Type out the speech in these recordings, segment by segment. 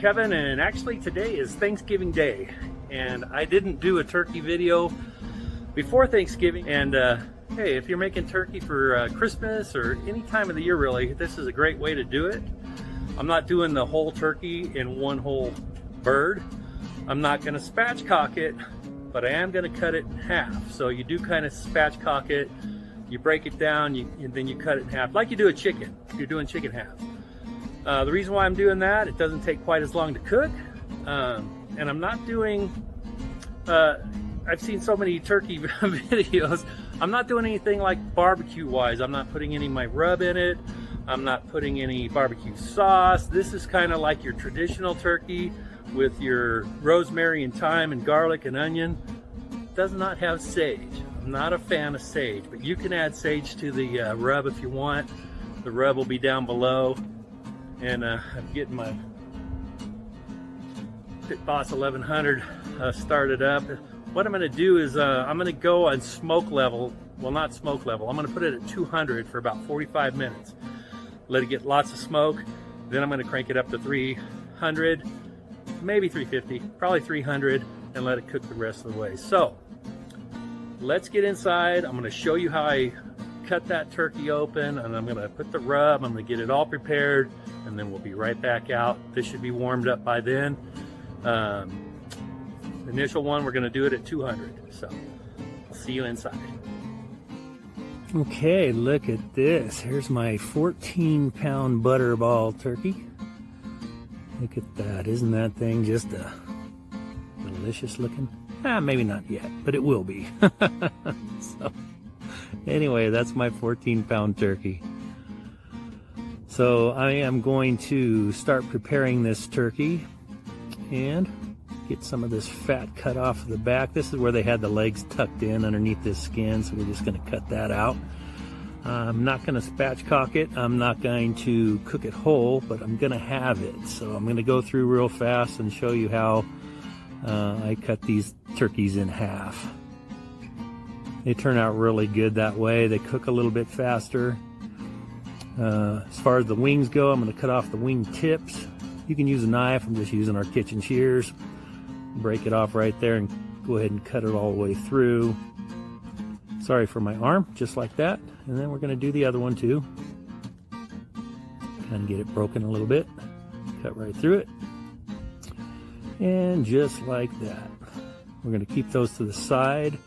Kevin, and actually today is Thanksgiving Day, and I didn't do a turkey video before Thanksgiving. And hey, if you're making turkey for Christmas or any time of the year really, this is a great way to do it. I'm not doing the whole turkey in one whole bird. I'm not going to spatchcock it, but I am going to cut it in half. So you do kind of spatchcock it, you break it down, and then you cut it in half like you do a chicken. You're doing chicken half. The reason why I'm doing that, it doesn't take quite as long to cook, and I'm not doing, I've seen so many turkey videos, I'm not doing anything like barbecue wise. I'm not putting any of my rub in it, I'm not putting any barbecue sauce. This is kind of like your traditional turkey with your rosemary and thyme and garlic and onion. It does not have sage. I'm not a fan of sage, but you can add sage to the rub if you want. The rub will be down below. And I'm getting my Pit Boss 1100 started up. What I'm going to do is I'm going to go on smoke level. Well, not smoke level. I'm going to put it at 200 for about 45 minutes. Let it get lots of smoke. Then I'm going to crank it up to 300, maybe 350, probably 300, and let it cook the rest of the way. So let's get inside. I'm going to show you how I cut that turkey open, and I'm going to put the rub. I'm going to get it all prepared, and then we'll be right back out. This should be warmed up by then. The initial one, we're going to do it at 200. So I'll see you inside. Okay, look at this. Here's my 14-pound butterball turkey. Look at that. Isn't that thing just delicious looking? Maybe not yet, but it will be. So anyway, that's my 14-pound turkey. So I am going to start preparing this turkey and get some of this fat cut off the back. This is where they had the legs tucked in underneath this skin, so we're just going to cut that out. I'm not going to spatchcock it. I'm not going to cook it whole, but I'm going to have it. So I'm going to go through real fast and show you how I cut these turkeys in half. They turn out really good that way. They cook a little bit faster. As far as the wings go, I'm going to cut off the wing tips. You can use a knife. I'm just using our kitchen shears. Break it off right there and go ahead and cut it all the way through. Sorry for my arm, just like that. And then we're going to do the other one too. Kind of get it broken a little bit. Cut right through it. And just like that. We're going to keep those to the side.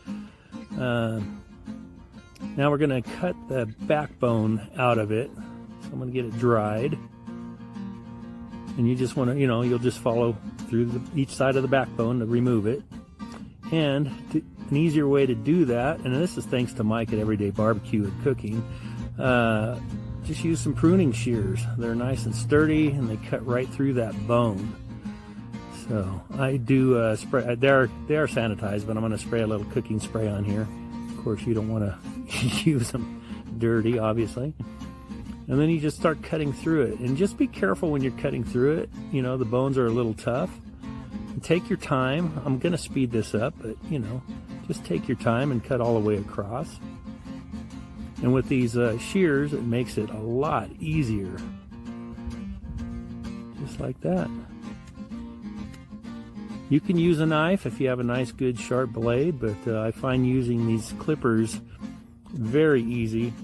Now we're going to cut the backbone out of it. So I'm going to get it dried. And you just want to, you'll just follow through each side of the backbone to remove it. And an easier way to do that, and this is thanks to Mike at Everyday Barbecue and Cooking, just use some pruning shears. They're nice and sturdy, and they cut right through that bone. So I do spray. They are sanitized, but I'm going to spray a little cooking spray on here. Of course, you don't want to use them dirty, obviously. And then you just start cutting through it. And just be careful when you're cutting through it. The bones are a little tough. And take your time. I'm going to speed this up, but, just take your time and cut all the way across. And with these shears, it makes it a lot easier. Just like that. You can use a knife if you have a nice, good, sharp blade, but I find using these clippers very easy.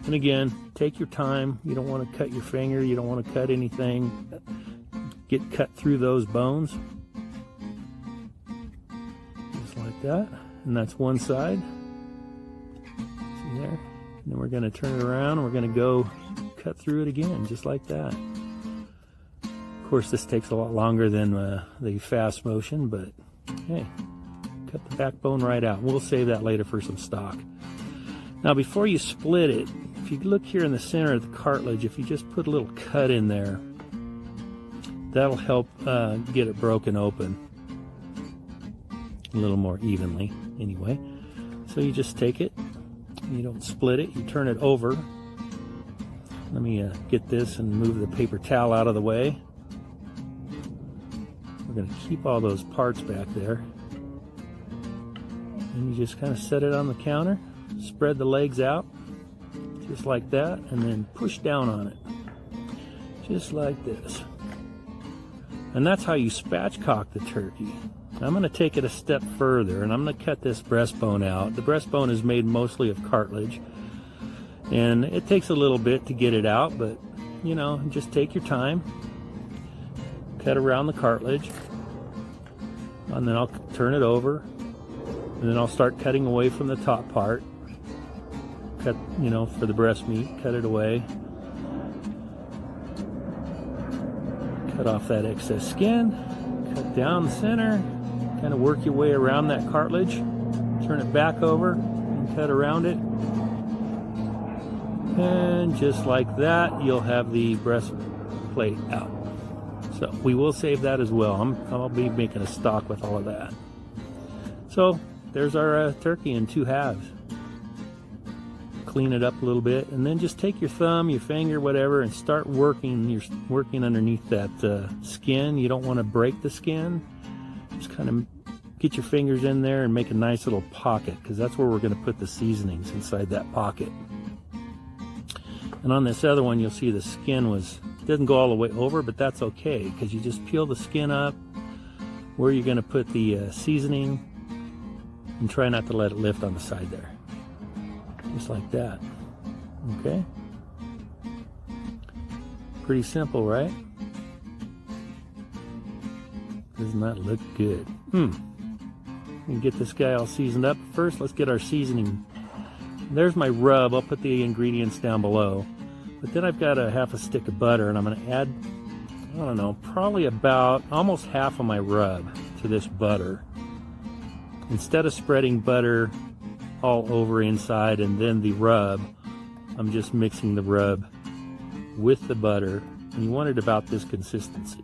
And again, take your time. You don't want to cut your finger. You don't want to cut anything. Get cut through those bones. Just like that. And that's one side. See there? And then we're going to turn it around and we're going to go cut through it again, just like that. Of course, this takes a lot longer than the fast motion, but hey, cut the backbone right out. We'll save that later for some stock. Now, before you split it, if you look here in the center of the cartilage, if you just put a little cut in there, that'll help get it broken open a little more evenly anyway. So you just take it, you don't split it, you turn it over. Let me get this and move the paper towel out of the way. We're going to keep all those parts back there. And you just kind of set it on the counter, spread the legs out, just like that, and then push down on it, just like this. And that's how you spatchcock the turkey. I'm going to take it a step further, and I'm going to cut this breastbone out. The breastbone is made mostly of cartilage, and it takes a little bit to get it out, but you know, just take your time. Cut around the cartilage, and then I'll turn it over, and then I'll start cutting away from the top part. Cut, you know, for the breast meat, cut it away. Cut off that excess skin, cut down the center, kind of work your way around that cartilage, turn it back over and cut around it. And just like that, you'll have the breastplate out. So we will save that as well. I'll be making a stock with all of that. So there's our turkey in 2 halves. Clean it up a little bit, and then just take your thumb, your finger, whatever, and start working. You're working underneath that skin. You don't want to break the skin. Just kind of get your fingers in there and make a nice little pocket, because that's where we're going to put the seasonings, inside that pocket. And on this other one, you'll see the skin doesn't go all the way over, but that's okay, because you just peel the skin up where you're going to put the seasoning, and try not to let it lift on the side there. Just like that. Okay? Pretty simple, right? Doesn't that look good? We can get this guy all seasoned up. First, let's get our seasoning. There's my rub. I'll put the ingredients down below. But then I've got a half a stick of butter, and I'm going to add, I don't know, probably about almost half of my rub to this butter. Instead of spreading butter all over inside and then the rub, I'm just mixing the rub with the butter, and you want it about this consistency.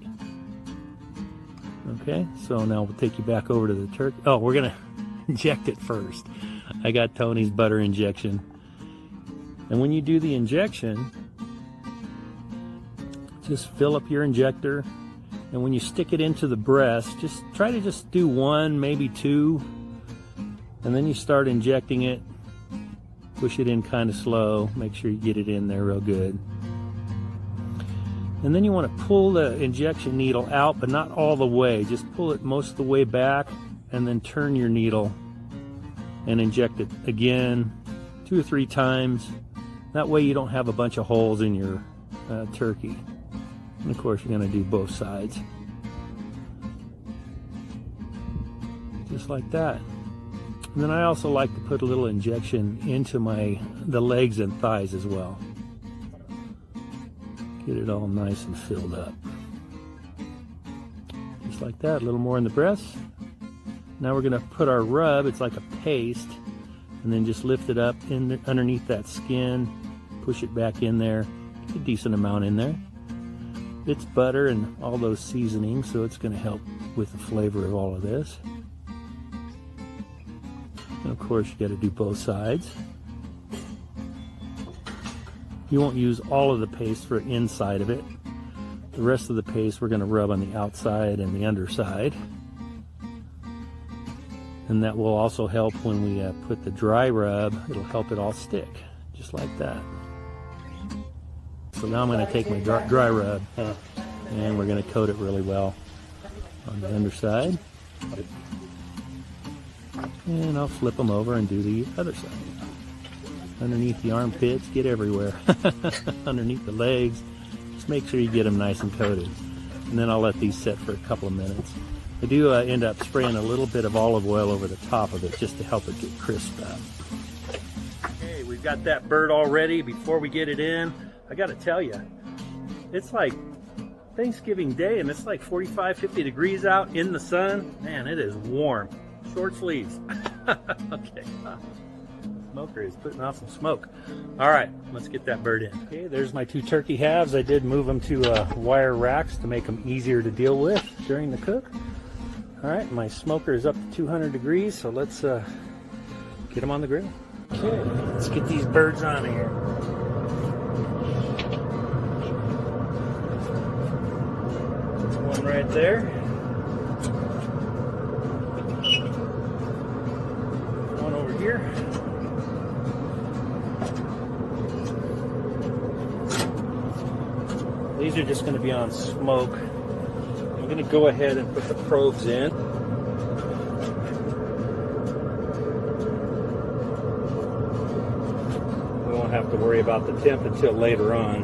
Okay, so now we'll take you back over to the turkey. Oh, we're gonna inject it first. I got Tony's butter injection, and when you do the injection, just fill up your injector, and when you stick it into the breast, just try to just do 1, maybe 2. And then you start injecting it. Push it in kind of slow. Make sure you get it in there real good. And then you want to pull the injection needle out, but not all the way. Just pull it most of the way back, and then turn your needle and inject it again 2 or 3 times. That way you don't have a bunch of holes in your turkey. And of course you're going to do both sides. Just like that. And then I also like to put a little injection into the legs and thighs as well. Get it all nice and filled up. Just like that, a little more in the breast. Now we're going to put our rub, it's like a paste, and then just lift it up underneath that skin, push it back in there, get a decent amount in there. It's butter and all those seasonings, so it's going to help with the flavor of all of this. And of course, you got to do both sides. You won't use all of the paste for inside of it. The rest of the paste we're going to rub on the outside and the underside. And that will also help when we put the dry rub. It'll help it all stick, just like that. So now I'm going to take my dry rub and we're going to coat it really well on the underside. And I'll flip them over and do the other side. Underneath the armpits, get everywhere. Underneath the legs, just make sure you get them nice and coated. And then I'll let these set for a couple of minutes. I do end up spraying a little bit of olive oil over the top of it just to help it get crisp up. Okay, we've got that bird all ready. Before we get it in, I got to tell you, it's like Thanksgiving Day and it's like 45, 50 degrees out in the sun. Man, it is warm. Short sleeves. Okay. Smoker is putting off some smoke. All right, let's get that bird in. Okay, there's my 2 turkey halves. I did move them to wire racks to make them easier to deal with during the cook. All right, my smoker is up to 200 degrees, so let's get them on the grill. Okay, let's get these birds on here. There's one right there. One over here. These are just going to be on smoke. I'm going going to go ahead and put the probes in. We won't have to worry about the temp until later on.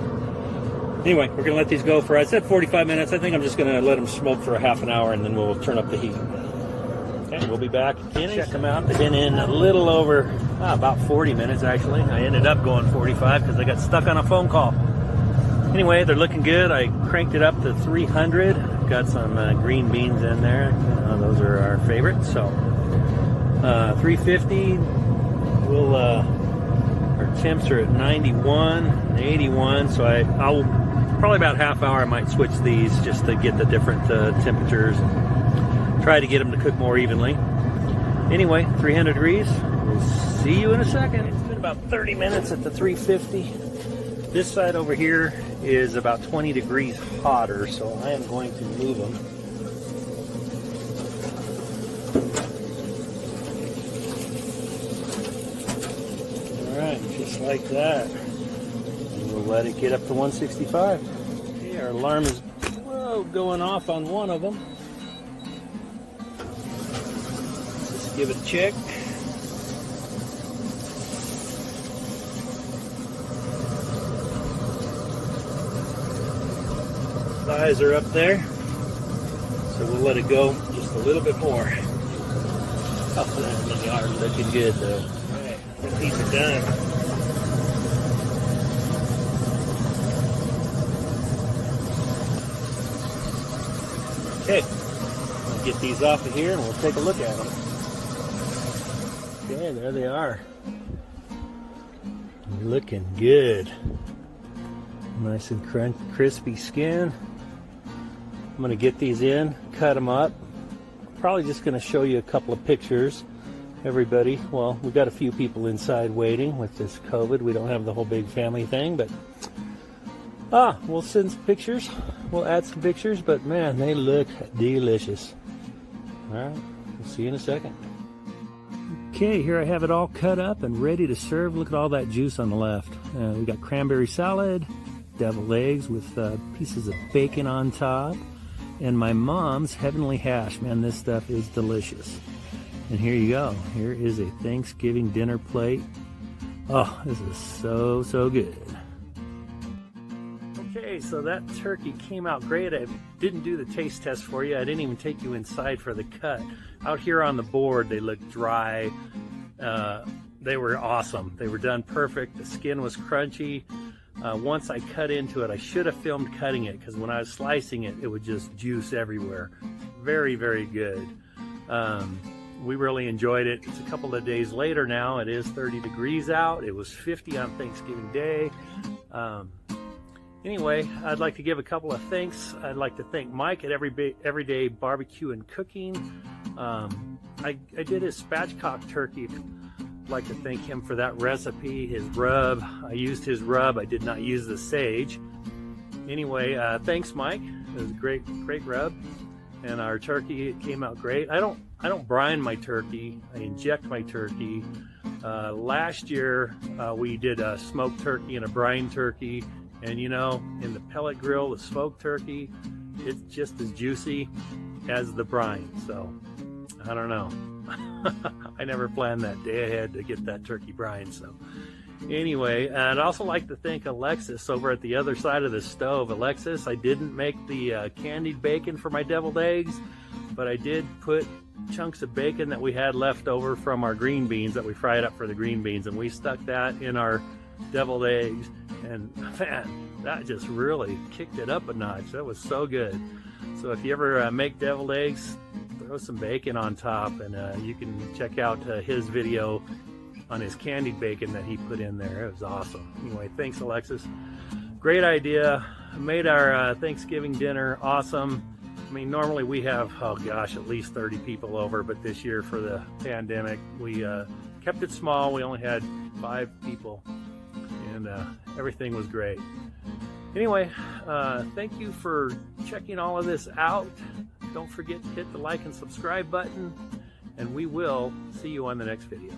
Anyway, we're going to let these go for, I said 45 minutes. I think I'm just going to let them smoke for a half an hour and then we'll turn up the heat. Okay, we'll be back. Check them out. They've been in a little over, about 40 minutes actually. I ended up going 45 because I got stuck on a phone call. Anyway, they're looking good. I cranked it up to 300. Got some green beans in there. Those are our favorites. So 350. We'll our temps are at 91, 81. So I'll probably about half hour. I might switch these just to get the different temperatures and try to get them to cook more evenly. Anyway, 300 degrees. We'll see you in a second. It's been about 30 minutes at the 350. This side over here is about 20 degrees hotter, so I am going to move them. All right, just like that. And we'll let it get up to 165. Okay, our alarm is going off on one of them. Just give it a check. Thighs are up there, so we'll let it go just a little bit more. Oh, they are looking good though. All right, I think these are done. Okay, we'll get these off of here and we'll take a look at them. Okay, there they are. Looking good. Nice and crispy skin. I'm going to get these in, cut them up. Probably just going to show you a couple of pictures. Everybody, well, we've got a few people inside waiting with this COVID. We don't have the whole big family thing, but we'll send some pictures. We'll add some pictures, but man, they look delicious. All right, we'll see you in a second. Okay, here I have it all cut up and ready to serve. Look at all that juice on the left. We got cranberry salad, deviled eggs with pieces of bacon on top, and my mom's heavenly hash. Man, this stuff is delicious. And here you go. Here is a Thanksgiving dinner plate. Oh, this is so good. Okay, so that turkey came out great. I didn't do the taste test for you. I didn't even take you inside for the cut. Out here on the board, they looked dry. They were awesome. They were done perfect. The skin was crunchy. Once I cut into it, I should have filmed cutting it because when I was slicing it, it would just juice everywhere. Very good. We really enjoyed it. It's a couple of days later now. It is 30 degrees out. It was 50 on Thanksgiving Day. Anyway, I'd like to give a couple of thanks. I'd like to thank Mike at Everyday Barbecue and Cooking. I did his spatchcock turkey. I'd like to thank him for that recipe, his rub. I used his rub. I did not use the sage. Anyway, thanks, Mike. It was a great rub. And our turkey, it came out great. I don't brine my turkey. I inject my turkey. Last year, we did a smoked turkey and a brine turkey. And you know, in the pellet grill, the smoked turkey, it's just as juicy as the brine. So, I don't know. I never planned that day ahead to get that turkey brine. So anyway, I'd also like to thank Alexis over at the other side of the stove. Alexis, I didn't make the candied bacon for my deviled eggs, but I did put chunks of bacon that we had left over from our green beans that we fried up for the green beans, and we stuck that in our deviled eggs, and man, that just really kicked it up a notch. That was so good. So if you ever make deviled eggs, throw some bacon on top, and you can check out his video on his candied bacon that he put in there. It was awesome. Anyway, thanks, Alexis. Great idea. Made our Thanksgiving dinner awesome. I mean, normally we have, oh gosh, at least 30 people over, but this year for the pandemic, we kept it small. We only had 5 people, and everything was great. Anyway, thank you for checking all of this out. Don't forget to hit the like and subscribe button, and we will see you on the next video.